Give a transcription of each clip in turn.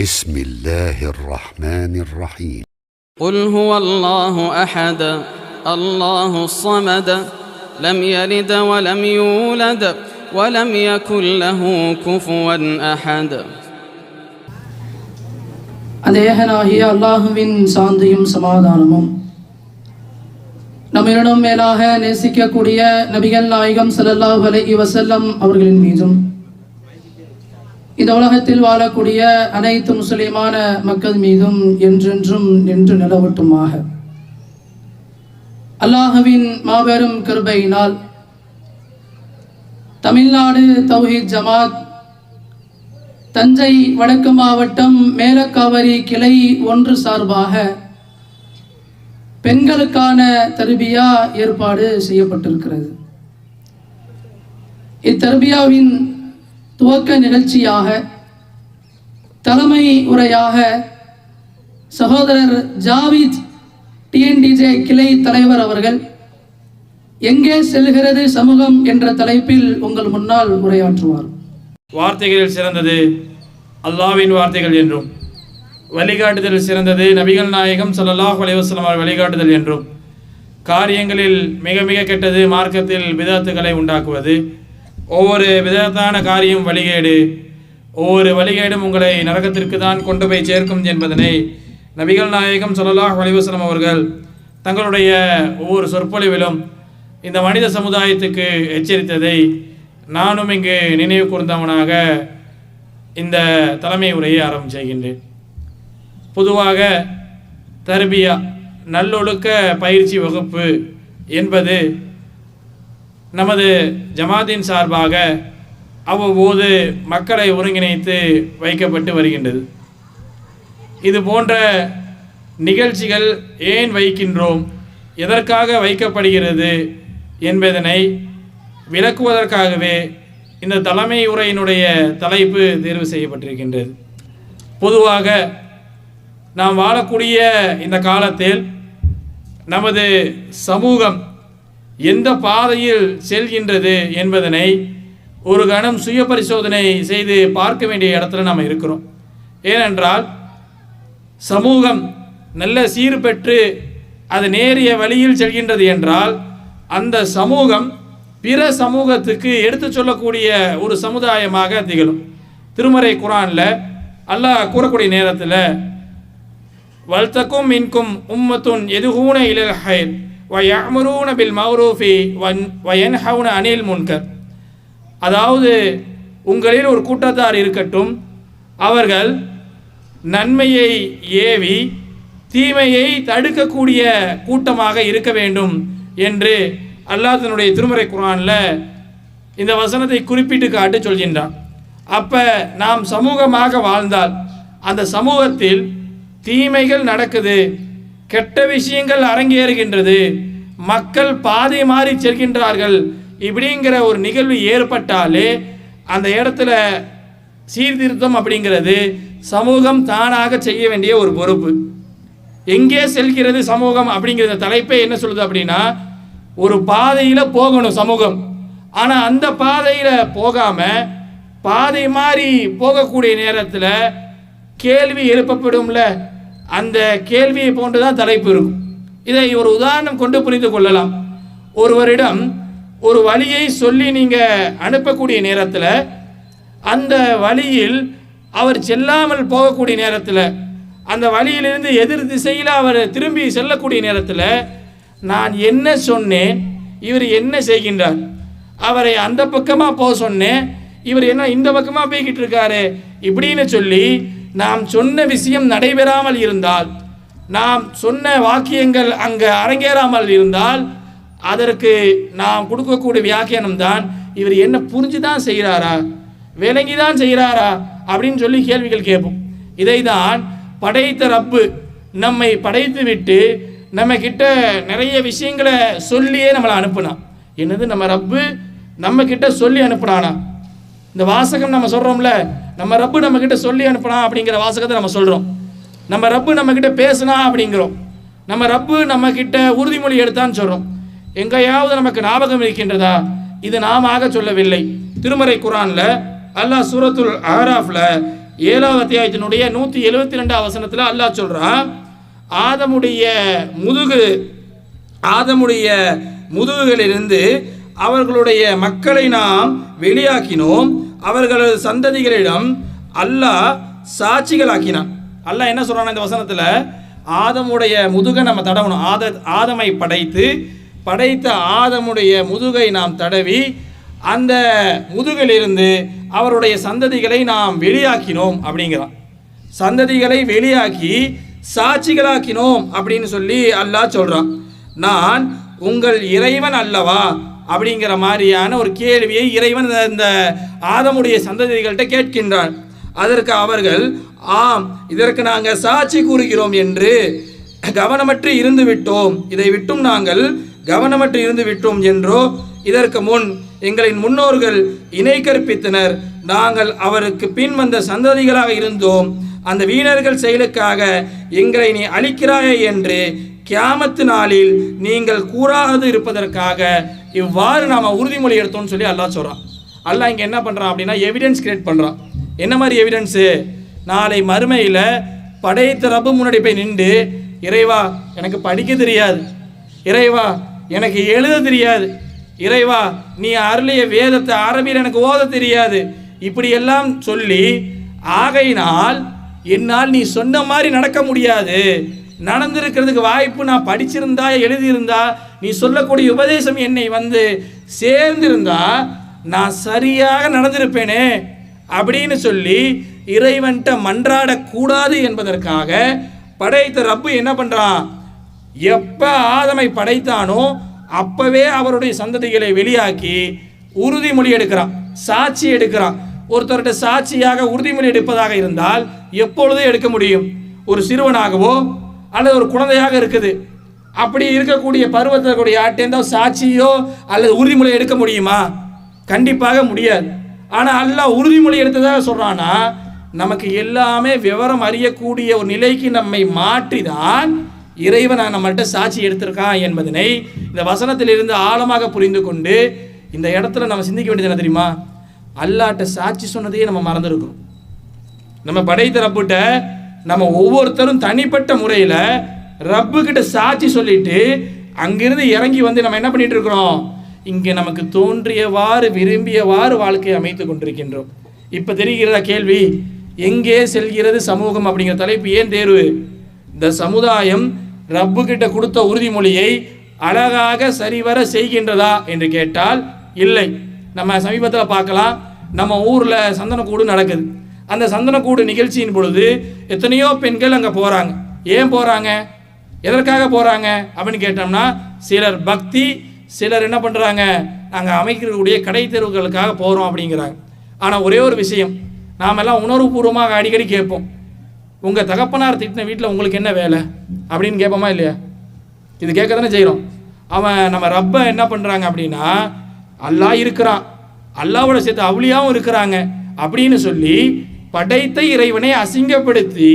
بسم الله الرحمن الرحيم قل هو الله أحد الله الصمد لم يلد ولم يولد ولم يكن له كفوا أحد. அந்த ஏகனாகிய அல்லாஹுவின் சாந்தியும் சமாதானமும் நம்மிடம் மேலாக நேசிக்கக்கூடிய நபிகள் நாயகம் ஸல்லல்லாஹு அலைஹி வஸல்லம் அவர்களின் மீதும் இந்த உலகத்தில் வாழக்கூடிய அனைத்து முஸ்லிமான மக்கள் மீதும் என்றென்றும் நின்று நிலவட்டுமாக. அல்லாஹுவின் மாபெரும் கிருபையினால் தமிழ்நாடு தௌஹீத் ஜமாத் தஞ்சை வடக்கு மாவட்டம் மேலக்காவிரி கிளை 1 சார்பாக பெண்களுக்கான தர்பியா ஏற்பாடு செய்யப்பட்டிருக்கிறது. இத்தர்பியாவின் துவக்க நிகழ்ச்சியாக தலைமை உரையாக சகோதரர் ஜாவித் டிஎன்டிஜே கிளை தலைவர் அவர்கள் எங்கே செல்கிறது சமூகம் என்ற தலைப்பில் உங்கள் முன்னால் உரையாற்றுவார். வார்த்தைகளில் சிறந்தது அல்லாஹ்வின் வார்த்தைகள் என்றும், வழிகாட்டுதலில் சிறந்தது நபிகள் நாயகம் ஸல்லல்லாஹு அலைஹி வஸல்லம் அவர்கள் வழிகாட்டுதல் என்றும், காரியங்களில் மிக மிக கெட்டது மார்க்கத்தில் பிதஅத்துகளை உண்டாக்குவது, ஒவ்வொரு பிதஅத்தான காரியம் வழிகேடு, ஒவ்வொரு வழிகேடும் உங்களை நரகத்திற்கு தான் கொண்டு போய் சேர்க்கும் என்பதனை நபிகள் நாயகம் ஸல்லல்லாஹு அலைஹி வஸல்லம் அவர்கள் தங்களுடைய ஒவ்வொரு சொற்பொழிவிலும் இந்த மனித சமுதாயத்துக்கு எச்சரித்ததை நானும் இங்கு நினைவு கூர்ந்தவனாக இந்த தலைமை உரையை ஆரம்பம் செய்கின்றேன். பொதுவாக தர்பியா நல்லொழுக்க பயிற்சி வகுப்பு என்பது நமது ஜமாத்தின் சார்பாக அவ்வப்போது மக்களை ஒருங்கிணைத்து வைக்கப்பட்டு வருகின்றது. இது போன்ற நிகழ்ச்சிகள் ஏன் வைக்கின்றோம், எதற்காக வைக்கப்படுகிறது என்பதனை விளக்குவதற்காகவே இந்த தலைமை உரையினுடைய தலைப்பு தேர்வு செய்யப்பட்டிருக்கின்றது. பொதுவாக நாம் வாழக்கூடிய இந்த காலத்தில் நமது சமூகம் எந்த பாதையில் செல்கின்றது என்பதனை ஒரு கணம் சுய பரிசோதனை செய்து பார்க்க வேண்டிய இடத்துல நாம் இருக்கிறோம். ஏனென்றால் சமூகம் நல்ல சீர் பெற்று அது நேரிய வழியில் செல்கின்றது என்றால் அந்த சமூகம் பிற சமூகத்துக்கு எடுத்து சொல்லக்கூடிய ஒரு சமுதாயமாக திகழும். திருமறை குர்ஆனில் அல்லாஹ் கூறக்கூடிய நேரத்தில் வல்தக்கும் மின்கும் உம்மத்துன் யதுஊன இலல் ஹைர் வ யஅமுரூன பில் மஅரூஃபி வ யன்ஹவுன அனில் முன்கர், அதாவது உங்களில் ஒரு கூட்டத்தார் இருக்கட்டும், அவர்கள் நன்மையை ஏவி தீமையை தடுக்கக்கூடிய கூட்டமாக இருக்க வேண்டும் என்று அல்லாஹ் தன்னுடைய திருமறை குர்ஆனில் இந்த வசனத்தை குறிப்பிட்டு காட்டி சொல்கின்றான். அப்போ நாம் சமூகமாக வாழ்ந்தால் அந்த சமூகத்தில் தீமைகள் நடக்குது, கெட்ட விஷயங்கள் அரங்கேறுகின்றது, மக்கள் பாதை மாறி செல்கின்றார்கள், இப்படிங்கிற ஒரு நிகழ்வு ஏற்பட்டாலே அந்த இடத்துல சீர்திருத்தம் அப்படிங்கிறது சமூகம் தானாக செய்ய வேண்டிய ஒரு பொறுப்பு. எங்கே செல்கிறது சமூகம் அப்படிங்கிற தலைப்பே என்ன சொல்லுது அப்படின்னா, ஒரு பாதையில் போகணும் சமூகம், ஆனால் அந்த பாதையில் போகாமல் பாதை மாறி போகக்கூடிய நேரத்தில் கேள்வி எழுப்பப்படும்ல, அந்த கேள்வியை போன்று தான் தலைப்பு இருக்கும். இதை ஒரு உதாரணம் கொண்டு புரிந்து கொள்ளலாம். ஒருவரிடம் ஒரு வழியை சொல்லி நீங்கள் அனுப்பக்கூடிய நேரத்தில் அந்த வழியில் அவர் செல்லாமல் போகக்கூடிய நேரத்தில், அந்த வழியிலிருந்து எதிர் திசையில் அவர் திரும்பி செல்லக்கூடிய நேரத்தில் நான் என்ன சொன்னேன், இவர் என்ன செய்கின்றார், அவரை அந்த பக்கமாக போக சொன்னேன், இவர் என்ன இந்த பக்கமாக போய்கிட்டு இருக்காரு இப்படின்னு சொல்லி நாம் சொன்ன விஷயம் நடைபெறாமல் இருந்தால், நாம் சொன்ன வாக்கியங்கள் அங்கே அரங்கேறாமல் இருந்தால் அதற்கு நாம் கொடுக்கக்கூடிய வியாக்கியானம் தான் இவர் என்ன புரிஞ்சு தான் செய்கிறாரா, விளங்கி தான் செய்கிறாரா அப்படின்னு சொல்லி கேள்விகள் கேட்போம். இதை தான் படைத்த ரப்பு நம்மை படைத்து விட்டு நம்ம கிட்ட நிறைய விஷயங்களை சொல்லியே நம்மளை அனுப்புனான். என்னது, நம்ம ரப்பு நம்ம கிட்ட சொல்லி அனுப்புனானா? இந்த வாசகம் நம்ம சொல்கிறோம்ல, நம்ம ரப்பு நம்ம கிட்ட சொல்லி அனுப்புனா அப்படிங்கிற வாசகத்தை நம்ம சொல்கிறோம். நம்ம ரப்பு நம்ம கிட்ட பேசுனா அப்படிங்கிறோம். நம்ம ரப்பு நம்ம கிட்ட உறுதிமொழி எடுத்தான்னு சொல்கிறோம். எங்கேயாவது நமக்கு ஞாபகம் இருக்கின்றதா? இது நாம சொல்லவில்லை. திருமறை குர்ஆனில் அல்லாஹ் சூரத்துல் அஹ்ராஃப்ல 7வது அத்தியாயத்தினுடைய 172 வசனத்தில் அல்லாஹ் சொல்றான், ஆதமுடைய முதுகுகளிலிருந்து அவர்களுடைய மக்களை நாம் வெளியாக்கினோம், அவர்களது சந்ததிகளிடம் அல்லாஹ் சாட்சிகளாக்கினான். அல்லாஹ் என்ன சொல்றான் இந்த வசனத்தில்? ஆதமுடைய முதுகை நம்ம தடவணும். ஆதமை படைத்த ஆதமுடைய முதுகை நாம் தடவி அந்த முதுகிலிருந்து அவருடைய சந்ததிகளை நாம் வெளியாக்கினோம் அப்படிங்கிறான். சந்ததிகளை வெளியாக்கி சாட்சிகளாக்கினோம் அப்படின்னு சொல்லி அல்லாஹ் சொல்றான். நான் உங்கள் இறைவன் அல்லவா அப்படிங்கிற மாதிரியான ஒரு கேள்வியை இறைவன் இந்த ஆதமுடைய சந்ததிகள்கிட்ட கேட்கின்றான். அதற்கு அவர்கள், ஆம், இதற்கு நாங்கள் சாட்சி கூறுகிறோம் என்று கவனமற்று இருந்து விட்டோம், இதை விட்டும் நாங்கள் கவனமற்று இருந்து விட்டோம் என்றோ, இதற்கு முன் எங்களின் முன்னோர்கள் இணை கற்பித்தனர், நாங்கள் அவருக்கு பின் வந்த சந்ததிகளாக இருந்தோம், அந்த வீணர்கள் செயலுக்காக எங்களை நீ அழிக்கிறாயே என்று கியாமத்து நாளில் நீங்கள் கூறாது இருப்பதற்காக இவ்வாறு நாம் உறுதிமொழி எடுத்தோம்னு சொல்லி அல்லாஹ் சொல்கிறான். அல்லாஹ் இங்கே என்ன பண்ணுறான் அப்படின்னா எவிடன்ஸ் கிரியேட் பண்ணுறான். என்ன மாதிரி எவிடன்ஸு? நாளை மறுமையில் படைத்த ரப்பு முன்னாடி போய் நின்று, இறைவா எனக்கு படிக்க தெரியாது, இறைவா எனக்கு எழுத தெரியாது, இறைவா நீ அருளிய வேதத்தை அரபியில் எனக்கு ஓத தெரியாது, இப்படி எல்லாம் சொல்லி, ஆகையினால் என்னால் நீ சொன்ன மாதிரி நடக்க முடியாது, நடந்திருக்கிறதுக்கு வாய்ப்பு நான் படிச்சிருந்தா எழுதியிருந்தா நீ சொல்லக்கூடிய உபதேசம் என்னை வந்து சேர்ந்திருந்தா நான் சரியாக நடந்திருப்பேனே அப்படின்னு சொல்லி இறைவன்கிட்ட மன்றாடக்கூடாது என்பதற்காக படைத்த ரப்பு என்ன பண்ணுறான்? எப்போ ஆதமை படைத்தானோ அப்பவே அவருடைய சந்ததிகளை வெளியாக்கி உறுதிமொழி எடுக்கிறான், சாட்சி எடுக்கிறான். ஒருத்தர்கிட்ட சாட்சியாக உறுதிமொழி எடுப்பதாக இருந்தால் எப்பொழுதும் எடுக்க முடியும். ஒரு சிறுவனாகவோ அல்லது ஒரு குழந்தையாக இருக்குது, அப்படி இருக்கக்கூடிய பருவத்திற்குரிய ஆட்டேந்தோ சாட்சியோ அல்லது உறுதிமொழி எடுக்க முடியுமா? கண்டிப்பாக முடியாது. ஆனால் அல்லாஹ் உறுதிமொழி எடுத்ததாக சொல்கிறான்னா நமக்கு எல்லாமே விவரம் அறியக்கூடிய ஒரு நிலைக்கு நம்மை மாற்றி தான் இறைவன் நம்மள்கிட்ட சாட்சி எடுத்திருக்கான் என்பதனை இந்த வசனத்திலிருந்து ஆழமாக புரிந்து கொண்டு இந்த இடத்துல நம்ம சிந்திக்க வேண்டியது என்ன தெரியுமா? அல்லாஹ்ட்ட சாட்சி சொன்னதையே நம்ம மறந்துருக்கோம். நம்ம படைத்த ரப்புகிட்ட நம்ம ஒவ்வொருத்தரும் தனிப்பட்ட முறையில் ரப்புக்கிட்ட சாட்சி சொல்லிட்டு அங்கிருந்து இறங்கி வந்து நம்ம என்ன பண்ணிட்டு இருக்கிறோம்? இங்கே நமக்கு தோன்றியவாறு விரும்பியவாறு வாழ்க்கையை அமைத்து கொண்டிருக்கின்றோம். இப்போ தெரிகிறதா கேள்வி? எங்கே செல்கிறது சமூகம் அப்படிங்கிற தலைப்பு ஏன் தேர்வு? இந்த சமுதாயம் ரப்புக்கிட்ட கொடுத்த உறுதிமொழியை அழகாக சரிவர செய்கின்றதா என்று கேட்டால் இல்லை. நம்ம சமீபத்தில் பார்க்கலாம், நம்ம ஊரில் சந்தனக்கூடு நடக்குது. அந்த சந்தனக்கூடு நிகழ்ச்சியின் பொழுது எத்தனையோ பெண்கள் அங்கே போகிறாங்க. ஏன் போகிறாங்க, எதற்காக போகிறாங்க அப்படின்னு கேட்டோம்னா, சிலர் பக்தி, சிலர் என்ன பண்ணுறாங்க, நாங்கள் அமைக்கக்கூடிய கடை தெருவுகளுக்காக போகிறோம் அப்படிங்கிறாங்க. ஆனால் ஒரே ஒரு விஷயம், நாம் எல்லாம் உணர்வுபூர்வமாக அடிக்கடி கேட்போம், உங்கள் தகப்பனார் திட்டின வீட்டில் உங்களுக்கு என்ன வேலை அப்படின்னு கேட்போமா இல்லையா? இது கேட்க தானே செய்கிறோம். அவன் நம்ம ரப்பை என்ன பண்ணுறாங்க அப்படின்னா, அல்லாஹ் இருக்கிறான், அல்லாவோட சேர்த்து அவுளியாவும் இருக்கிறாங்க அப்படின்னு சொல்லி படைத்த இறைவனை அசிங்கப்படுத்தி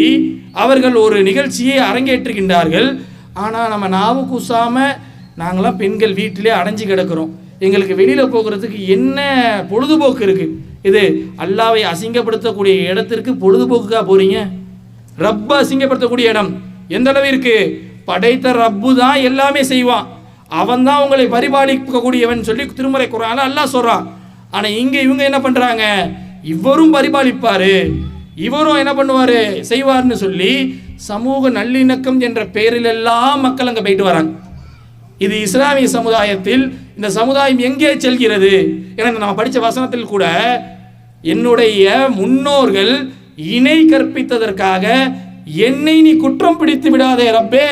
அவர்கள் ஒரு நிகழ்ச்சியை அரங்கேற்றுகின்றார்கள். ஆனால் நம்ம நாவு கூசாமல் நாங்களாம் பெண்கள் வீட்டிலே அடைஞ்சு கிடக்கிறோம். எங்களுக்கு வெளியில் போகிறதுக்கு என்ன பொழுதுபோக்கு இருக்குது? இது அல்லாவை அசிங்கப்படுத்தக்கூடிய இடத்திற்கு பொழுதுபோக்குக்காக போகிறீங்க? ரப்பை அசிங்கப்படுத்தக்கூடிய இடம் எந்த அளவிற்கு? படைத்த ரப்பு தான் எல்லாமே செய்வான், அவன் தான் உங்களை பரிபாலிக்கக்கூடியவன் சொல்லி திருமறை குர்ஆன்ல அல்லாஹ் சொல்கிறான். ஆனால் இங்கே இவங்க என்ன பண்ணுறாங்க, இவரும் பரிபாலிப்பார், இவரும் என்ன பண்ணுவார் செய்வார்னு சொல்லி சமூக நல்லிணக்கம் என்ற பெயரிலெல்லாம் மக்கள் அங்கே போயிட்டு வராங்க. இது இஸ்லாமிய சமுதாயத்தில் இந்த சமுதாயம் எங்கே செல்கிறது? ஏன்னா நம்ம படித்த வசனத்தில் கூட என்னுடைய முன்னோர்கள் இணை கற்பித்ததற்காக என்னை நீ குற்றம் பிடித்து விடாதே ரப்பே,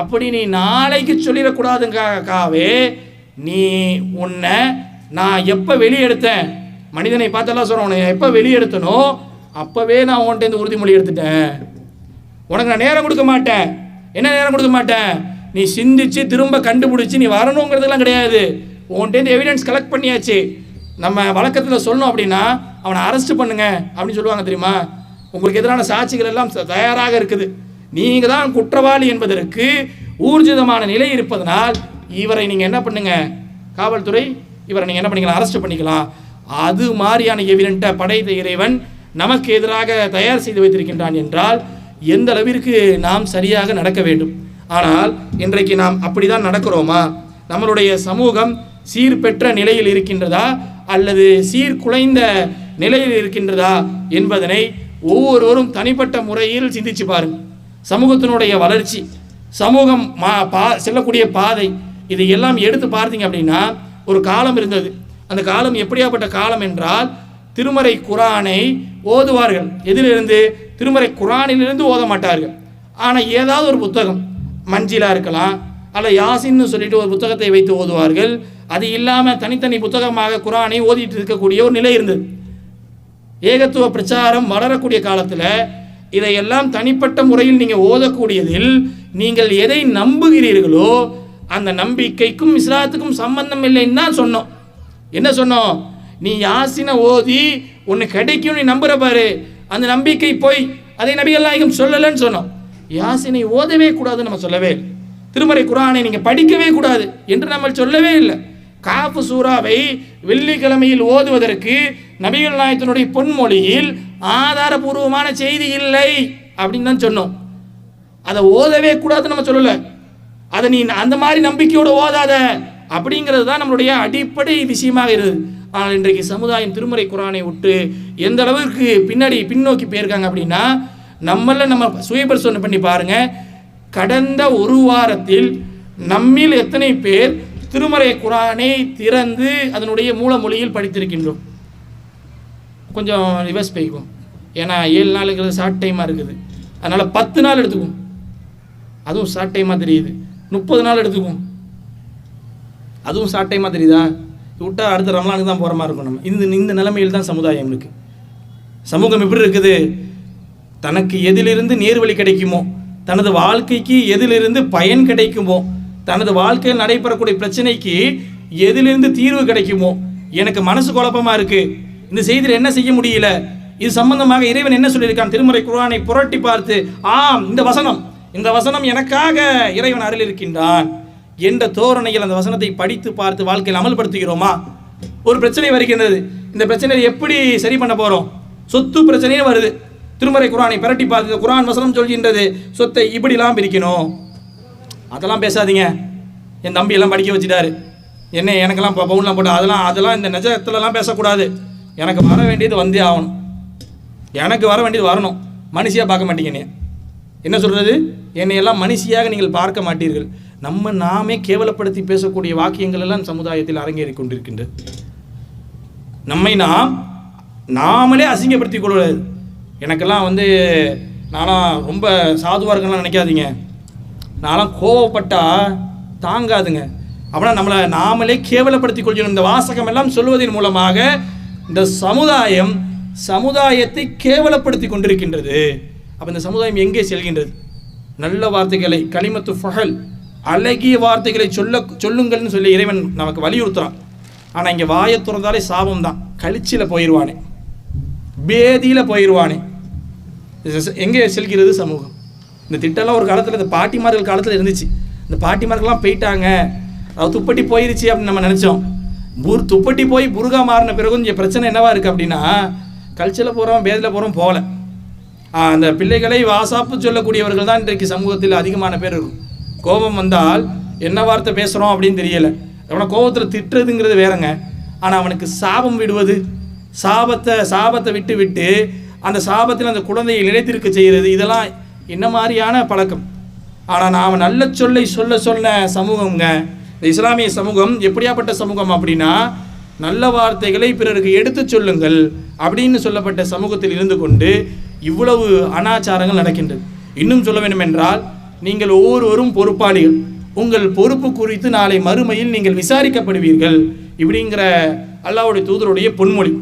அப்படி நீ நாளைக்கு சொல்லிடக்கூடாதுக்காகவே நீ உன்னை நான் எப்போ வெளியெடுத்தேன், மனிதனை பார்த்தெல்லாம் சொல்கிறேன், உன்னை எப்போ வெளியெடுத்தனோ அப்போவே நான் உன்கிட்ட இந்த உறுதிமொழி எடுத்துட்டேன், உனக்கு நான் நேரம் கொடுக்க மாட்டேன். என்ன நேரம் கொடுக்க மாட்டேன்? நீ சிந்திச்சு திரும்ப கண்டுபிடிச்சி நீ வரணுங்கிறதுலாம் கிடையாது. உன்கிட்ட எவிடன்ஸ் கலெக்ட் பண்ணியாச்சு. நம்ம வழக்கத்தில் சொல்லணும் அப்படின்னா அவனை அரெஸ்ட் பண்ணுங்க அப்படின்னு சொல்லுவாங்க தெரியுமா? உங்களுக்கு எதிரான சாட்சிகள் எல்லாம் தயாராக இருக்குது, நீங்கள் தான் குற்றவாளி என்பதற்கு ஊர்ஜிதமான நிலை இருப்பதனால் இவரை நீங்கள் என்ன பண்ணுங்க, காவல்துறை இவரை நீங்கள் என்ன பண்ணிக்கலாம், அரெஸ்ட் பண்ணிக்கலாம். அது மாதிரியான எவிடென்ட்டை படைத்த இறைவன் நமக்கு எதிராக தயார் செய்து வைத்திருக்கின்றான் என்றால் எந்த அளவிற்கு நாம் சரியாக நடக்க வேண்டும். ஆனால் இன்றைக்கு நாம் அப்படிதான் நடக்கிறோமா? நம்மளுடைய சமூகம் சீர்பெற்ற நிலையில் இருக்கின்றதா அல்லது சீர்குலைந்த நிலையில் இருக்கின்றதா என்பதனை ஒவ்வொருவரும் தனிப்பட்ட முறையில் சிந்திச்சு பாருங்கள். சமூகத்தினுடைய வளர்ச்சி, சமூகம் செல்லக்கூடிய பாதை, இதையெல்லாம் எடுத்து பார்த்தீங்க அப்படின்னா ஒரு காலம் இருந்தது. அந்த காலம் எப்படியாப்பட்ட காலம் என்றால் திருமறை குரானை ஓதுவார்கள். எதிலிருந்து? திருமறை குரானிலிருந்து ஓத மாட்டார்கள். ஆனால் ஏதாவது ஒரு புத்தகம், மஞ்சிலா இருக்கலாம் அல்ல யாசின்னு சொல்லிட்டு ஒரு புத்தகத்தை வைத்து ஓதுவார்கள். அது இல்லாமல் தனித்தனி புத்தகமாக குரானை ஓதிட்டு இருக்கக்கூடிய ஒரு நிலை இருந்தது. ஏகத்துவ பிரச்சாரம் வளரக்கூடிய காலத்தில் இதையெல்லாம் தனிப்பட்ட முறையில் நீங்கள் ஓதக்கூடியதில் நீங்கள் எதை நம்புகிறீர்களோ அந்த நம்பிக்கைக்கும் இஸ்லாத்துக்கும் சம்பந்தம் இல்லைன்னு தான் சொன்னோம். என்ன சொன்னோம்? நீ யாசினை ஓதி ஒன்று கிடைக்கும் நீ நம்புற பாரு, அந்த நம்பிக்கை போய் அதை நபிகள் நாயகம் சொல்லலைன்னு சொன்னோம். யாசினை ஓதவே கூடாதுன்னு நம்ம சொல்லவே இல்லை. திருமறை குரானை நீங்கள் படிக்கவே கூடாது என்று நம்ம சொல்லவே இல்லை. காஃபு சூறாவை வெள்ளிக்கிழமையில் ஓதுவதற்கு நபிகள் நாயகத்தினுடைய பொன்மொழியில் ஆதாரபூர்வமான செய்தி இல்லை அப்படின்னு தான் சொன்னோம். அதை ஓதவே கூடாதுன்னு நம்ம சொல்லலை. அதை நீ அந்த மாதிரி நம்பிக்கையோடு ஓதாத அப்படிங்கிறது தான் நம்மளுடைய அடிப்படை விஷயமாக இருக்குது. ஆனால் இன்றைக்கு சமுதாயம் திருமறை குரானை விட்டு எந்த அளவுக்கு பின்னோக்கி போயிருக்காங்க அப்படின்னா, நம்ம சுயபரிசோதனை பண்ணி பாருங்க. கடந்த ஒரு வாரத்தில் நம்மில் எத்தனை பேர் திருமறை குரானை திறந்து அதனுடைய மூல மொழியில் படித்திருக்கின்றோம்? கொஞ்சம் ரிவர்ஸ் போய்க்கும். ஏன்னா 7 நாளுக்கு ஷார்ட் டைமாக இருக்குது. அதனால் 10 நாள் எடுத்துக்கும். அதுவும் ஷார்ட் டைமாக தெரியுது. 30 நாள் எடுத்துக்கும். அதுவும் ஷார்ட் டைமாக தெரியுதா? விட்டால் அடுத்த ரமலானுக்கு தான் போகிற மாதிரி இருக்கும். நம்ம இந்த நிலைமையில் தான் சமுதாயம் இருக்குது. சமூகம் எப்படி இருக்குது? தனக்கு எதிலிருந்து நேர்வழி கிடைக்குமோ, தனது வாழ்க்கைக்கு எதிலிருந்து பயன் கிடைக்குமோ, தனது வாழ்க்கையில் நடைபெறக்கூடிய பிரச்சனைக்கு எதிலிருந்து தீர்வு கிடைக்குமோ, எனக்கு மனசு குழப்பமாக இருக்குது, இந்த செய்தியில் என்ன செய்ய முடியல, இது சம்பந்தமாக இறைவன் என்ன சொல்லியிருக்கான், திருமறை குர்ஆனை புரட்டி பார்த்து இந்த வசனம் எனக்காக இறைவன் அருள் இருக்கின்றான் என்ற தோரணையில் அந்த வசனத்தை படித்து பார்த்து வாழ்க்கையில் அமல்படுத்துகிறோமா? ஒரு பிரச்சனை வருகின்றது, இந்த பிரச்சனையை எப்படி சரி பண்ண போகிறோம்? சொத்து பிரச்சனையே வருது, திருமறை குர்ஆனை புரட்டி பார்த்து குர்ஆன் வசனம் சொல்கின்றது சொத்தை இப்படிலாம் பிரிக்கணும். அதெல்லாம் பேசாதீங்க. என் தம்பி எல்லாம் படிக்க வச்சுட்டாரு, எனக்கெல்லாம் பவுன்லாம் போட்டு அதெல்லாம் இந்த நிஜத்துலலாம் பேசக்கூடாது. எனக்கு வர வேண்டியது வந்தே ஆகணும், எனக்கு வர வேண்டியது வரணும். மனுஷியாக பார்க்க மாட்டீங்க. என்ன சொல்கிறது? என்னையெல்லாம் மனுஷியாக நீங்கள் பார்க்க மாட்டீர்கள். நாமே கேவலப்படுத்தி பேசக்கூடிய வாக்கியங்கள் எல்லாம் சமுதாயத்தில் அரங்கேறி கொண்டிருக்கின்றது. நம்மை நாமளே அசிங்கப்படுத்திக் கொள்வது. எனக்கெல்லாம் நான்லாம் ரொம்ப சாதுவாக இருக்கணும்லாம் நினைக்காதீங்க. நான்லாம் கோவப்பட்டா தாங்காதுங்க. அப்படின்னா நம்மளை நாமளே கேவலப்படுத்திக் கொள்கிறோம். இந்த வாசகம் எல்லாம் சொல்வதன் மூலமாக இந்த சமுதாயத்தை கேவலப்படுத்தி கொண்டிருக்கின்றது. அப்போ இந்த சமுதாயம் எங்கே செல்கின்றது? நல்ல வார்த்தைகளை, கலிமத்து ஃபஹல், அழகிய வார்த்தைகளை சொல்லுங்கள்னு சொல்லி இறைவன் நமக்கு வலியுறுத்துறான். ஆனால் இங்கே வாயை திறந்தாலே சாபம் தான். கழிச்சில் போயிடுவானே, பேதியில் போயிடுவானே. எங்கே செல்கிறது சமூகம்? இந்த திட்டம்லாம் ஒரு காலத்தில், இந்த பாட்டிமார்கள் காலத்தில் இருந்துச்சு. இந்த பாட்டிமார்கள்லாம் போயிட்டாங்க, துப்பட்டி போயிருச்சு அப்படின்னு நம்ம நினச்சோம். துப்பட்டி போய் புருகா மாறின பிறகு இங்கே பிரச்சனை என்னவா இருக்குது அப்படின்னா, கல்ச்சரில் போகிறோம், பேதியில் போகிறோம், போகல. அந்த பிள்ளைகளை வாசாப்பு சொல்லக்கூடியவர்கள் தான் இன்றைக்கு சமூகத்தில் அதிகமான பேர் இருக்கும். கோபம் வந்தால் என்ன வார்த்தை பேசுகிறோம் அப்படின்னு தெரியலை. அவனை கோபத்தில் திட்டுறதுங்கிறது வேறங்க. ஆனால் அவனுக்கு சாபம் விடுவது, சாபத்தை விட்டு அந்த சாபத்தில் அந்த குழந்தையை நிலைத்திருக்க செய்கிறது, இதெல்லாம் என்ன மாதிரியான பழக்கம்? ஆனால் நாம் நல்ல சொல்லை சொன்ன சமூகங்க இந்த இஸ்லாமிய சமூகம். எப்படியாப்பட்ட சமூகம் அப்படின்னா, நல்ல வார்த்தைகளை பிறருக்கு எடுத்து சொல்லுங்கள் அப்படின்னு சொல்லப்பட்ட சமூகத்தில் இருந்து கொண்டு இவ்வளவு அனாச்சாரங்கள் நடக்கின்றது. இன்னும் சொல்ல வேண்டும் என்றால், நீங்கள் ஒவ்வொருவரும் பொறுப்பாளிகள். உங்கள் பொறுப்பு குறித்து நாளை மறுமையில் நீங்கள் விசாரிக்கப்படுவீர்கள் இப்படிங்கிற அல்லாஹ்வுடைய தூதருடைய பொன்மொழி.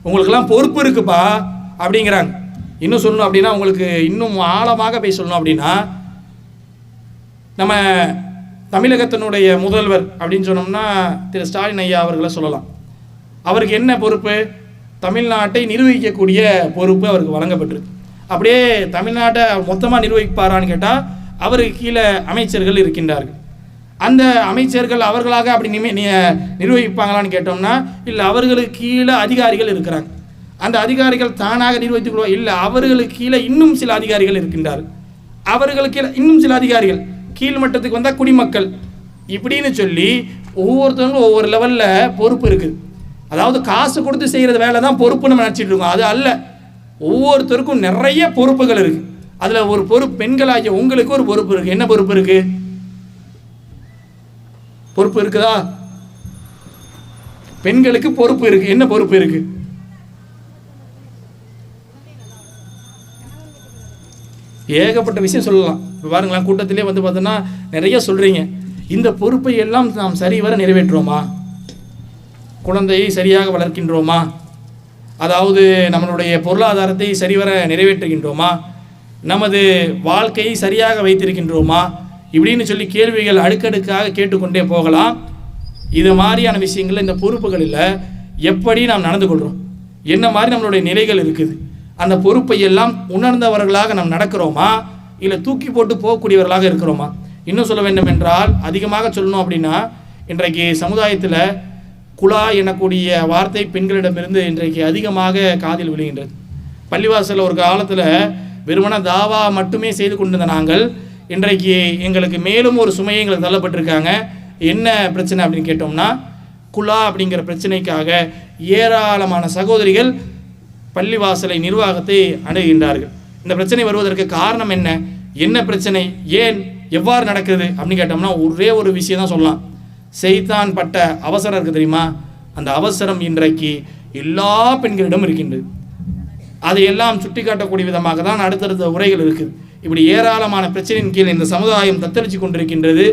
உங்களுக்கெல்லாம் பொறுப்பு இருக்குப்பா அப்படிங்கிறாங்க. இன்னும் சொல்லணும் அப்படின்னா, உங்களுக்கு இன்னும் ஆழமாக போய் சொல்லணும் அப்படின்னா, நம்ம தமிழகத்தினுடைய முதல்வர் அப்படின்னு சொன்னோம்னா திரு ஸ்டாலின் ஐயா அவர்களை சொல்லலாம். அவருக்கு என்ன பொறுப்பு? தமிழ்நாட்டை நிர்வகிக்கக்கூடிய பொறுப்பு அவருக்கு வழங்கப்பட்டிருக்கு. அப்படியே தமிழ்நாட்டை மொத்தமாக நிர்வகிப்பாரான்னு கேட்டால், அவருக்கு கீழே அமைச்சர்கள் இருக்கின்றார்கள். அந்த அமைச்சர்கள் அவர்களாக அப்படி நிர்வகிப்பாங்களான்னு கேட்டோம்னா இல்லை, அவர்களுக்கு கீழே அதிகாரிகள் இருக்கிறாங்க. அந்த அதிகாரிகள் தானாக நிர்வகித்துக் கொள்வார் இல்லை, அவர்களுக்கு கீழே இன்னும் சில அதிகாரிகள் இருக்கின்றார், அவர்களுக்கு கீழே இன்னும் சில அதிகாரிகள், கீழ் மட்டத்துக்கு வந்தால் குடிமக்கள், இப்படின்னு சொல்லி ஒவ்வொருத்தவங்களும் ஒவ்வொரு லெவலில் பொறுப்பு இருக்குது. அதாவது காசு கொடுத்து செய்கிறது வேலை தான் பொறுப்புன்னு நம்ம நினச்சிட்டு இருக்கோம். அது அல்ல, ஒவ்வொருத்தருக்கும் நிறைய பொறுப்புகள் இருக்குது. அதில் ஒரு பொறுப்பு, பெண்களாகிய உங்களுக்கு ஒரு பொறுப்பு இருக்குது. என்ன பொறுப்பு இருக்குது? பொறுப்பு இருக்குதா? பெண்களுக்கு பொறுப்பு இருக்குது. என்ன பொறுப்பு இருக்குது? ஏகப்பட்ட விஷயம் சொல்லலாம். இப்போ பாருங்களேன், கூட்டத்திலே வந்து பார்த்தோன்னா நிறைய சொல்கிறீங்க. இந்த பொறுப்பை எல்லாம் நாம் சரிவர நிறைவேற்றுவோமா? குழந்தையை சரியாக வளர்க்கின்றோமா? அதாவது நம்மளுடைய பொருளாதாரத்தை சரிவர நிறைவேற்றுகின்றோமா? நமது வாழ்க்கையை சரியாக வைத்திருக்கின்றோமா? இப்படின்னு சொல்லி கேள்விகள் அடுக்கடுக்காக கேட்டுக்கொண்டே போகலாம். இது மாதிரியான விஷயங்கள், இந்த பொறுப்புகளில் எப்படி நாம் நடந்து கொள்கிறோம், என்ன மாதிரி நம்மளுடைய நிலைகள் இருக்குது, அந்த பொறுப்பை எல்லாம் உணர்ந்தவர்களாக நாம் நடக்கிறோமா, இல்லை தூக்கி போட்டு போகக்கூடியவர்களாக இருக்கிறோமா? இன்னும் சொல்ல வேண்டும் என்றால், அதிகமாக சொல்லணும் அப்படின்னா, இன்றைக்கு சமுதாயத்தில் குலா எனக்கூடிய வார்த்தை பெண்களிடமிருந்து இன்றைக்கு அதிகமாக காதில் விழுகின்றது. பள்ளிவாசலில் ஒரு காலத்தில் வெறுமன தாவா மட்டுமே செய்து கொண்டிருந்த நாங்கள் இன்றைக்கு எங்களுக்கு மேலும் ஒரு சுமையை எங்களுக்கு தள்ளப்பட்டிருக்காங்க. என்ன பிரச்சனை அப்படின்னு கேட்டோம்னா, குலா அப்படிங்கிற பிரச்சனைக்காக ஏராளமான சகோதரிகள் பள்ளிவாசலை நிர்வாகத்தை அணுகின்றார்கள். இந்த பிரச்சனை வருவதற்கு காரணம் என்ன, என்ன பிரச்சனை, ஏன், எவ்வாறு நடக்குது அப்படின்னு கேட்டோம்னா, ஒரே ஒரு விஷயம் தான் சொல்லலாம். செய்தான் பட்ட அவசரம் இருக்குது தெரியுமா? அந்த அவசரம் இன்றைக்கு எல்லா பெண்களிடம் இருக்கின்றது. அதையெல்லாம் சுட்டி காட்டக்கூடிய விதமாக தான் அடுத்தடுத்த உரைகள் இருக்குது. இப்படி ஏராளமான பிரச்சனையின் கீழ் இந்த சமுதாயம் தத்தளிச்சு கொண்டிருக்கின்றது.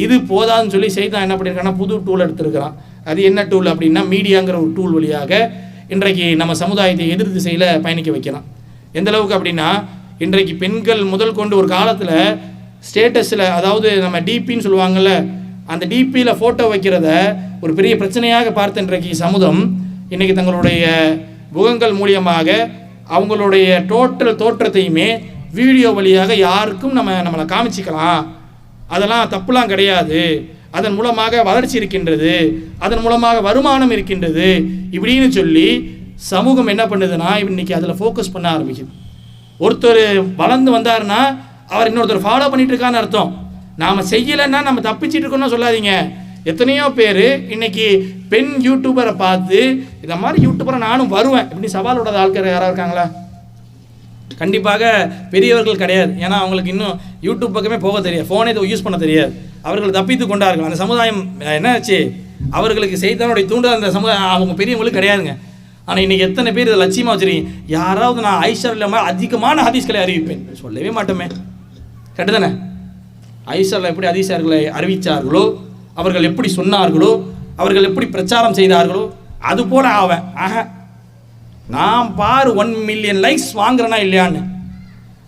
இது போதான்னு சொல்லி செய்தான் என்ன பண்ணியிருக்காங்கன்னா, புது டூல் எடுத்திருக்கிறான். அது என்ன டூல் அப்படின்னா, மீடியாங்கிற ஒரு டூல் வழியாக இன்றைக்கு நம்ம சமுதாயத்தை எதிர் திசையில் பயணிக்க வைக்கலாம். எந்த அளவுக்கு அப்படின்னா, இன்றைக்கு பெண்கள் முதல் கொண்டு ஒரு காலத்தில் ஸ்டேட்டஸில், அதாவது நம்ம டிபின்னு சொல்லுவாங்கள்ல, அந்த டிபியில் ஃபோட்டோ வைக்கிறத ஒரு பெரிய பிரச்சனையாக பார்த்த இன்றைக்கு சமூகம் இன்றைக்கி தங்களுடைய முகங்கள் மூலியமாக அவங்களுடைய டோட்டல் தோற்றத்தையுமே வீடியோ வழியாக யாருக்கும் நம்மளை காமிச்சிக்கலாம், அதெல்லாம் தப்புலாம் கிடையாது, அதன் மூலமாக வளர்ச்சி இருக்கின்றது, அதன் மூலமாக வருமானம் இருக்கின்றது, இப்படின்னு சொல்லி சமூகம் என்ன பண்ணுதுன்னா இன்னைக்கு அதில் ஃபோக்கஸ் பண்ண ஆரம்பிக்குது. ஒருத்தர் வளர்ந்து வந்தாருன்னா அவர் இன்னொருத்தர் ஃபாலோ பண்ணிட்டு இருக்கான்னு அர்த்தம். நாம் செய்யலைன்னா நம்ம தப்பிச்சிட்டு இருக்கோம்னு சொல்லாதீங்க. எத்தனையோ பேர் இன்னைக்கு பெண் யூடியூபரை பார்த்து இந்த மாதிரி யூடியூபரை நானும் வருவேன் இப்படி சவாலோட ஆட்கள் யாராக இருக்காங்களா? கண்டிப்பாக பெரியவர்கள் கிடையாது. ஏன்னா அவங்களுக்கு இன்னும் யூடியூப் பக்கமே போக தெரியாது, ஃபோனே யூஸ் பண்ண தெரியாது. அவர்கள் தப்பித்து கொண்டார்கள். அந்த சமுதாயம் என்னாச்சு, அவர்களுக்கு செய்தனுடைய தூண்டல் அந்த சமுதாயம் அவங்க பெரியவங்களுக்கு கிடையாதுங்க. ஆனால் இன்றைக்கி எத்தனை பேர் இதை லட்சியமாக வச்சுருக்கீங்க, யாராவது நான் ஐஷா இல்லாமல் அதிகமான ஹதீஸ்களை அறிவிப்பேன், சொல்லவே மாட்டோமே, கரெக்டு தானே? ஐஷாவில் எப்படி ஹதீஸ்களை அறிவித்தார்களோ, அவர்கள் எப்படி சொன்னார்களோ, அவர்கள் எப்படி பிரச்சாரம் செய்தார்களோ, அது போல ஆவேன். நான் பாரு 1 மில்லியன் லைக்ஸ் வாங்குறேனா இல்லையான்னு,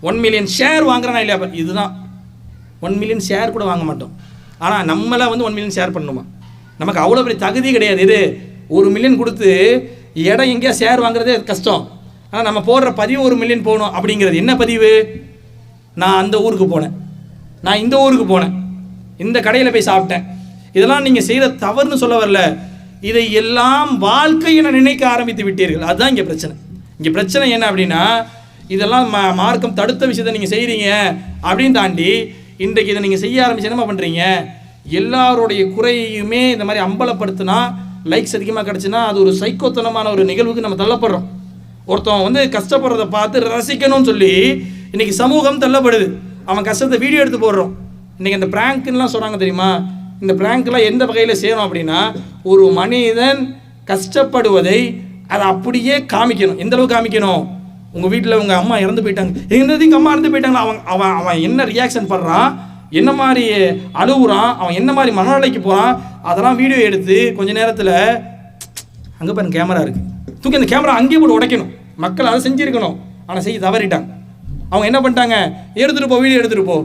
1 மில்லியன் ஷேர் வாங்குறேனா இல்லையா, இதுதான். 1 மில்லியன் ஷேர் கூட வாங்க மாட்டோம். ஆனால் நம்மளை 1 மில்லியன் ஷேர் பண்ணணுமா? நமக்கு அவ்வளோ பெரிய தகுதி கிடையாது. இது 1 மில்லியன் கொடுத்து இடம் எங்கேயா ஷேர் வாங்குறதே கஷ்டம். ஆனால் நம்ம போடுற பதிவு 1 மில்லியன் போகணும். அப்படிங்கிறது என்ன பதிவு? நான் அந்த ஊருக்கு போனேன், நான் இந்த ஊருக்கு போனேன், இந்த கடையில் போய் சாப்பிட்டேன், இதெல்லாம் நீங்கள் செய்கிற தவறுன்னு சொல்ல வரல. இதை எல்லாம் வாழ்க்கையை நினைக்க ஆரம்பித்து விட்டீர்கள். அதுதான் இங்கே பிரச்சனை. இங்கே பிரச்சனை என்ன அப்படின்னா, இதெல்லாம் மார்க்கம் தடுத்த விஷயத்தை நீங்கள் செய்கிறீங்க அப்படின்னு தாண்டி இன்றைக்கு இதை நீங்கள் செய்ய ஆரம்பிச்சு என்ன பண்ணுறீங்க, எல்லாருடைய குறையுமே இந்த மாதிரி அம்பலப்படுத்தினா, லைக்ஸ் அதிகமாக கிடச்சுன்னா அது ஒரு சைக்கோத்தனமான ஒரு நிகழ்வுக்கு நம்ம தள்ளப்படுறோம். ஒருத்தவன் கஷ்டப்படுறத பார்த்து ரசிக்கணும்னு சொல்லி இன்றைக்கி சமூகம் தள்ளப்படுது. அவன் கஷ்டத்தை வீடியோ எடுத்து போடுறோம். இன்றைக்கி இந்த ப்ராங்க்லாம் சொல்கிறாங்க தெரியுமா? இந்த ப்ராங்க்லாம் எந்த வகையில் செய்யணும் அப்படின்னா, ஒரு மனிதன் கஷ்டப்படுவதை அதை அப்படியே காமிக்கணும். எந்த அளவுக்கு காமிக்கணும்? உங்கள் வீட்டில் உங்கள் அம்மா இறந்து போயிட்டாங்க, எங்கள் அம்மா இறந்து போயிட்டாங்களா, அவன் என்ன ரியாக்ஷன் பண்ணுறான், என்ன மாதிரி அழுகுறான், அவன் என்ன மாதிரி மனநிலைக்கு போகிறான், அதெல்லாம் வீடியோ எடுத்து கொஞ்ச நேரத்தில் அங்கே பாருங்க கேமரா இருக்குது, தூக்கி அந்த கேமரா அங்கேயே போட்டு உடைக்கணும். மக்கள் அதை செஞ்சுருக்கணும், ஆனால் செய்ய தவறிட்டாங்க. அவங்க என்ன பண்ணிட்டாங்க, எடுத்துகிட்டு போ, வீடியோ எடுத்துகிட்டு போ.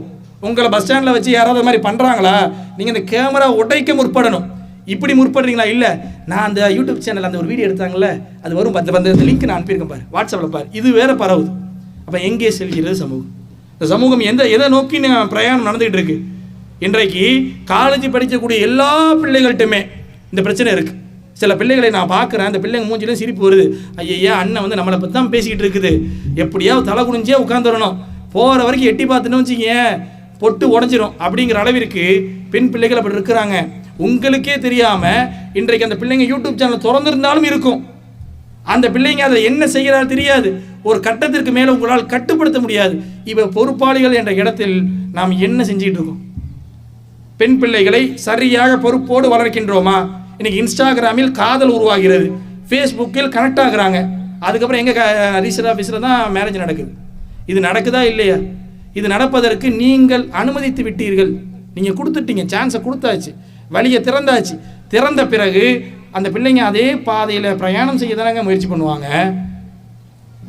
உங்களை பஸ் ஸ்டாண்டில் வச்சு யாராவது மாதிரி பண்ணுறாங்களா, நீங்கள் இந்த கேமரா உடைக்க முற்படணும். இப்படி முற்படுறீங்களா? இல்லை, நான் அந்த யூடியூப் சேனல் அந்த ஒரு வீடியோ எடுத்தாங்கல்ல, அது வரும், அந்த லிங்க் நான் அனுப்பியிருக்கேன் பாரு, வாட்ஸ்அப்பில் பாரு, இது வேறு பரவுது. அப்போ எங்கே செல்கிறது சமூகம்? இந்த சமூகம் எதை நோக்கி பிரயாணம் நடந்துகிட்டு இருக்கு? இன்றைக்கு காலேஜ் படிக்கக்கூடிய எல்லா பிள்ளைகள்கிட்டுமே இந்த பிரச்சனை இருக்குது. சில பிள்ளைகளை நான் பார்க்குறேன், அந்த பிள்ளைங்க மூஞ்சிலும் சிரிப்பு வருது. ஐயா அண்ணன் வந்து நம்மளை பற்றி தான் பேசிக்கிட்டு இருக்குது, எப்படியாவது தலை குனிஞ்சே உட்காந்துடணும், போகிற வரைக்கும் எட்டி பார்த்துன்னு வச்சுக்கிங்க பொட்டு உடஞ்சிரும் அப்படிங்கிற அளவிற்கு பெண் பிள்ளைகள் அப்படி இருக்கிறாங்க. உங்களுக்கே தெரியாமல் இன்றைக்கு அந்த பிள்ளைங்க யூடியூப் சேனல் திறந்திருந்தாலும் இருக்கும், அந்த பிள்ளைங்க அதை என்ன செய்கிறாரு தெரியாது. ஒரு கட்டத்திற்கு மேலே உங்களால் கட்டுப்படுத்த முடியாது. இப்போ பொறுப்பாளிகள் என்ற இடத்தில் நாம் என்ன செஞ்சுக்கிட்டு இருக்கோம்? பெண் பிள்ளைகளை சரியாக பொறுப்போடு வளர்க்கின்றோமா? இன்னைக்கு இன்ஸ்டாகிராமில் காதல் உருவாகிறது, ஃபேஸ்புக்கில் கனெக்ட் ஆகுறாங்க, அதுக்கப்புறம் எங்கள் ரிஜிஸ்டர் ஆஃபீஸில் தான் மேரேஜ் நடக்குது. இது நடக்குதா இல்லையா? இது நடப்பதற்கு நீங்கள் அனுமதித்து விட்டீர்கள், நீங்கள் கொடுத்துட்டீங்க, சான்ஸை கொடுத்தாச்சு, வழியை திறந்தாச்சு. திறந்த பிறகு அந்த பிள்ளைங்க அதே பாதையில் பிரயாணம் செய்ய தானங்க முயற்சி பண்ணுவாங்க.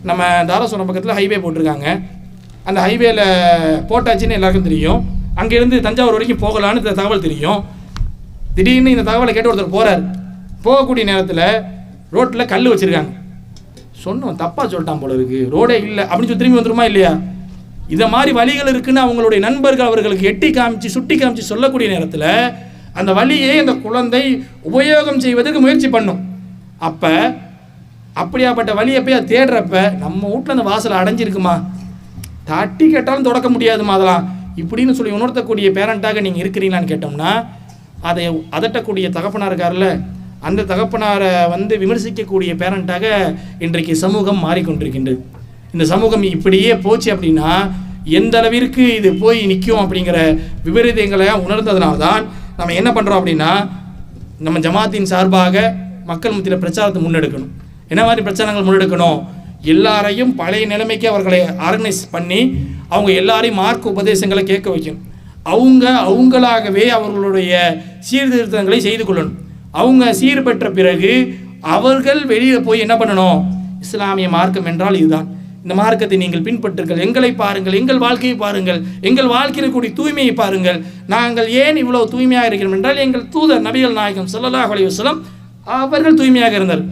நம்ம தாராசுரம் பக்கத்தில் ஹைவே போட்டிருக்காங்க, அந்த ஹைவேல போட்டாச்சுன்னு எல்லாருக்கும் தெரியும். அங்கேருந்து தஞ்சாவூர் வரைக்கும் போகலான்னு இந்த தகவல் தெரியும். திடீர்னு இந்த தகவலை கேட்டு ஒருத்தர் போகிறார். போகக்கூடிய நேரத்தில் ரோட்டில் கல் வச்சுருக்காங்க. சொன்னோம் தப்பாக சொல்லிட்டான் போல இருக்குது, ரோடே இல்லை அப்படின்னு சொல்லி திரும்பி வந்துருமா இல்லையா? இதை மாதிரி வழிகள் இருக்குன்னு அவங்களுடைய நண்பர்கள் அவர்களுக்கு எட்டி காமிச்சு சுட்டி காமிச்சு சொல்லக்கூடிய நேரத்தில் அந்த வழியை அந்த குழந்தை உபயோகம் செய்வதற்கு முயற்சி பண்ணும். அப்போ அப்படியாப்பட்ட வழியை போய் அதை தேடுறப்ப நம்ம வீட்டில் அந்த வாசலை அடைஞ்சிருக்குமா, தட்டி கேட்டாலும் தொடக்க முடியாதுமா அதெல்லாம் இப்படின்னு சொல்லி உணர்த்தக்கூடிய பேரண்ட்டாக நீங்கள் இருக்கிறீங்களான்னு கேட்டோம்னா, அதை அதட்டக்கூடிய தகப்பனார் இருக்கார்ல, அந்த தகப்பனாரை வந்து விமர்சிக்கக்கூடிய பேரண்ட்டாக இன்றைக்கு சமூகம் மாறிக்கொண்டிருக்கின்றது. இந்த சமூகம் இப்படியே போச்சு அப்படின்னா எந்த அளவிற்கு இது போய் நிற்கும் அப்படிங்கிற விபரீதங்களை உணர்ந்ததுனால்தான் நம்ம என்ன பண்ணுறோம் அப்படின்னா, நம்ம ஜமாத்தின் சார்பாக மக்கள் மத்தியில் பிரச்சாரத்தை முன்னெடுக்கணும். என்ன மாதிரி பிரச்சாரங்கள் முன்னெடுக்கணும்? எல்லாரையும் பழைய நிலைமைக்கு அவர்களை ஆர்கனைஸ் பண்ணி அவங்க எல்லாரையும் மார்க் உபதேசங்களை கேட்க வைக்கணும். அவங்களாகவே அவர்களுடைய சீர்திருத்தங்களை செய்து கொள்ளணும். அவங்க சீர் பெற்ற பிறகு அவர்கள் வெளியில் போய் என்ன பண்ணணும்? இஸ்லாமிய மார்க்கம் என்றால் இதுதான், இந்த மார்க்கத்தை நீங்கள் பின்பற்றுங்கள், எங்களை பாருங்கள், எங்கள் வாழ்க்கையை பாருங்கள், எங்கள் வாழ்க்கையில் கூடிய தூய்மையை பாருங்கள், நாங்கள் ஏன் இவ்வளவு தூய்மையாக இருக்கிறோம் என்றால் எங்கள் தூதர் நபிகள் நாயகம் ஸல்லல்லாஹு அலைஹி வஸல்லம் அவர்கள் தூய்மையாக இருந்தார்.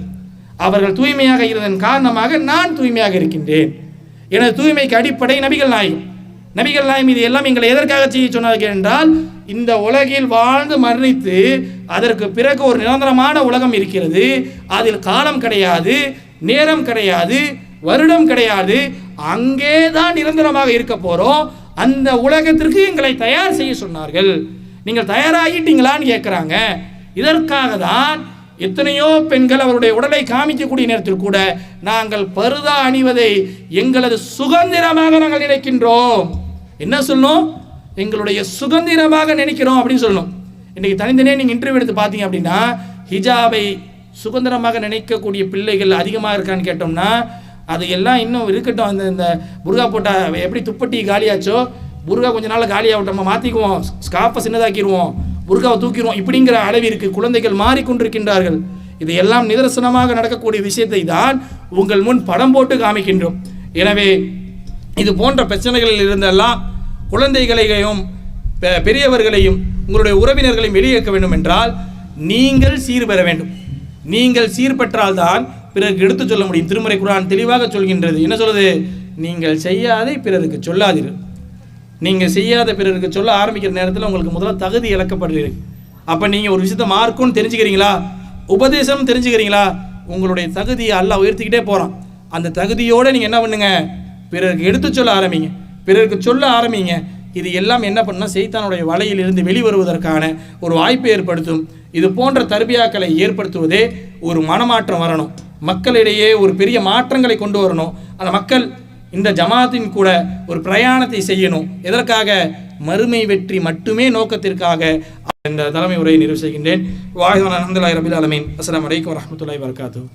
அவர்கள் தூய்மையாக இருந்ததன் காரணமாக நான் தூய்மையாக இருக்கின்றேன். எனது தூய்மைக்கு அடிப்படை நபிகள் நாயகம். நபிகள் நாயகம் இது எல்லாம் எங்களை எதற்காக செய்ய சொன்னார்கள் என்றால், இந்த உலகில் வாழ்ந்து மரணித்து அதற்கு பிறகு ஒரு நிரந்தரமான உலகம் இருக்கிறது, அதில் காலம் கிடையாது, நேரம் கிடையாது, வருடம் கிடையாது, அங்கே தான் நிரந்தரமாக இருக்க போகிறோம், அந்த உலகத்திற்கு எங்களை தயார் செய்ய சொன்னார்கள். நீங்கள் தயாராகிட்டீங்களான்னு கேட்குறாங்க. இதற்காக தான் எத்தனையோ பெண்கள் அவருடைய உடலை காமிக்கக்கூடிய நேரத்தில் கூட நாங்கள் பருதா அணிவதை எங்களது சுதந்திரமாக நாங்கள் நினைக்கின்றோம். என்ன சொல்லணும்? எங்களுடைய சுதந்திரமாக நினைக்கிறோம் அப்படின்னு சொல்லணும். இன்றைக்கி தனித்தனியே நீங்கள் இன்டர்வியூ எடுத்து பார்த்தீங்க அப்படின்னா, ஹிஜாபை சுதந்திரமாக நினைக்கக்கூடிய பிள்ளைகள் அதிகமாக இருக்கான்னு கேட்டோம்னா, அது எல்லாம் இன்னும் இருக்கட்டும். அந்த இந்த புர்கா போட்டால் எப்படி துப்பட்டி காலியாச்சோ, புர்கா கொஞ்ச நாள் காலியாகட்டும், நம்ம மாற்றிக்குவோம், ஸ்காப்பை சின்னதாக்கிடுவோம், புர்காவை தூக்கிடுவோம், இப்படிங்கிற அளவிற்கு குழந்தைகள் மாறிக்கொண்டிருக்கின்றார்கள். இது எல்லாம் நிதர்சனமாக நடக்கக்கூடிய விஷயத்தை தான் உங்கள் முன் படம் போட்டு காமிக்கின்றோம். எனவே இது போன்ற பிரச்சனைகளில் இருந்தெல்லாம் குழந்தைகளையும் பெரியவர்களையும் உங்களுடைய உறவினர்களையும் வெளியேற்க வேண்டும் என்றால் நீங்கள் சீர் பெற வேண்டும். நீங்கள் சீர் பெற்றால்தான் பிறருக்கு எடுத்து சொல்ல முடியும். திருமறை குர்ஆன் தெளிவாக சொல்கின்றது. என்ன சொல்லுது? நீங்கள் செய்யாதை பிறருக்கு சொல்லாதீர்கள். நீங்கள் செய்யாத பிறருக்கு சொல்ல ஆரம்பிக்கிற நேரத்தில் உங்களுக்கு முதல்ல தகுதி இழக்கப்படுகிறது. அப்போ நீங்கள் ஒரு விஷயத்தை மார்க்கும்னு தெரிஞ்சுக்கிறீங்களா, உபதேசம் தெரிஞ்சுக்கிறீங்களா, உங்களுடைய தகுதியை அல்லாஹ் உயர்த்திக்கிட்டே போகிறான். அந்த தகுதியோடு நீங்கள் என்ன பண்ணுங்க? பிறருக்கு எடுத்து சொல்ல ஆரம்பிங்க, பிறருக்கு சொல்ல ஆரம்பிங்க. இது எல்லாம் என்ன பண்ணால் சைத்தானுடைய வலையிலிருந்து வெளிவருவதற்கான ஒரு வாய்ப்பை ஏற்படுத்தும். இது போன்ற தர்பியாக்களை ஏற்படுத்துவதே ஒரு மனமாற்றம் வரணும், மக்களிடையே ஒரு பெரிய மாற்றங்களை கொண்டு வரணும். அந்த மக்கள் இந்த ஜமாத்தின் கூட ஒரு பிரயாணத்தை செய்யணும். எதற்காக? மறுமை வெற்றி மட்டுமே நோக்கத்திற்காக. இந்த தலைமை உரையை நிறைவு செய்கின்றேன். வாஹிதான அல்ஹம்துலில்லாஹி ரபில் ஆலமீன். அஸ்ஸலாமு அலைக்கும் வரஹ்மத்துல்லாஹி வபரகாத்துஹு.